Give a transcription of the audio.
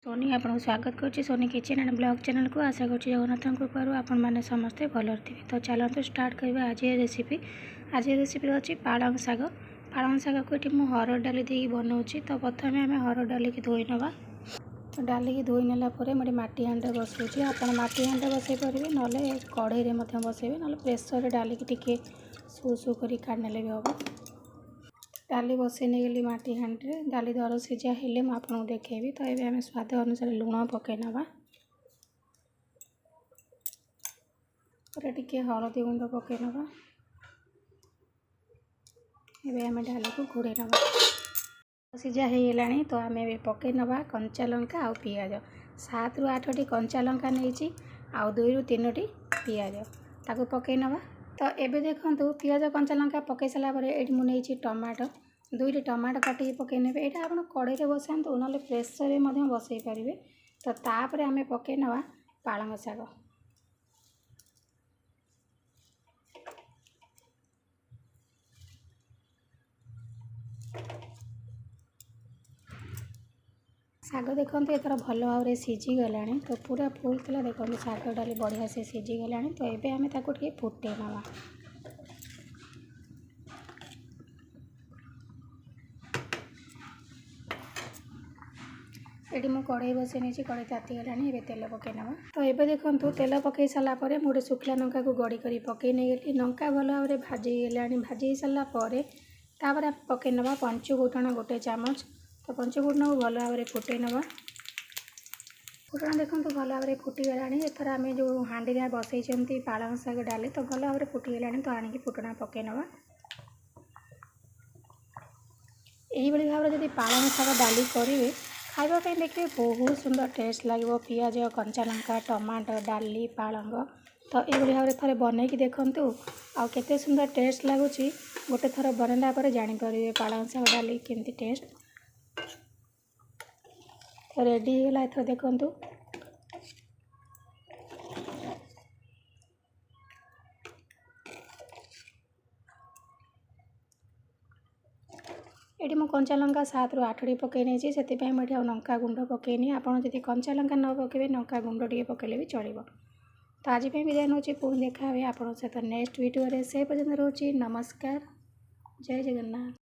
सोनी आपको स्वागत करुच्ची Soni kitchen and blog channel को। आशा करुच्ची जगन्नाथ कृपार आपण मैंने समस्ते भल थे। तो चलते स्टार्ट करवा आज रेसिपी। आज रेसिपी अच्छी पालंग शाग। पालंग शाग को ये मुझे हरड़ डाली दे बनाऊँगी। तो प्रथम आम हरड़ डाली की धोई नवा। तो डाली की धोई नालापर मुझे माटी हांडे बसाऊँगी। आप माटी हांडे बसई पारे ना कढ़ई बसैबे ना प्रेसर डाली टी सु सु कर काढ़ने भी हम। डाली बसई नहीं गली मटी हांडे डाली दर सीझा हेले आपको देखेबी। तो ये आम स्वाद अनुसार लुण पकई नवा। टी हलदी गुंड पकई नवा। ये आम डाली को घोड़े नवा। सीझा हो गलानी तो आम पकई नवा कंचा लंका आ पियाज 7 ରୁ 8टी कंचा लंका नहीं आउ 2 ରୁ 3टी पियाज ताको पकई नवा। तो एबे देखंतु पियाज कंचा लंका पकई सारा पर ये मुझे टमाटो 2टी टमाटो काटिकी पकई ने। यहाँ आप कड़े बसातु ना प्रेसर में बसई पारे। तो तापर आम पकई नवा पालंग शाग। शाग देखते एथर भल भाव सीझी गला। तो पूरा फुल थी देखते शाग डाली बढ़िया से सीझी गला। तो ये आम टे फुटे नवा। ये मुझे कड़े बसई नहीं कड़े ताती गलानी। ये तेल पकई नवा। तो ये देखो तेल पकई सारापर मुझे शुखला लंका को गड़ी कर पकई नहीं गली। लंका भल भाव भाजी गला। भाजी सारापर तापर पकई नवा पंचफुटण 1 चामच। तो पंचफुटण को भल भाव फुटई नवा। फुटण देखो भल भाव फुटीगला। एथर आम जो हांडी बसई पालंग शाग डाली तो भल भाव फुटीगला। तो आणिकी फुटण पकई नवा। यही भाव जब पालंग शाग डाली करेंगे खावाई देखिए बहुत सुंदर टेस्ट लगे। पियाज कंचा लंका टमाटो डाली पालंग तो ये भाव थे बनई कि देखु आउ केते सुंदर टेस्ट लगुच। गोटे थर बनला पर जानीपर पालंग शाग डाली केमती टेस्ट। तो रेडी होगा एथर देखु। ये मुझे कंचा लंका 7 ରୁ 8टी पकई नहीं से लंका गुंड पकईनी। आपड़ जब कंचा लंका न पकेबे लंका गुंड टे पकड़े भी चलो। तो आज विदाय नौ पुणी देखा आप सहित नेक्स्ट वीडियो से पर्यटन रोचे। नमस्कार। जय जगन्नाथ।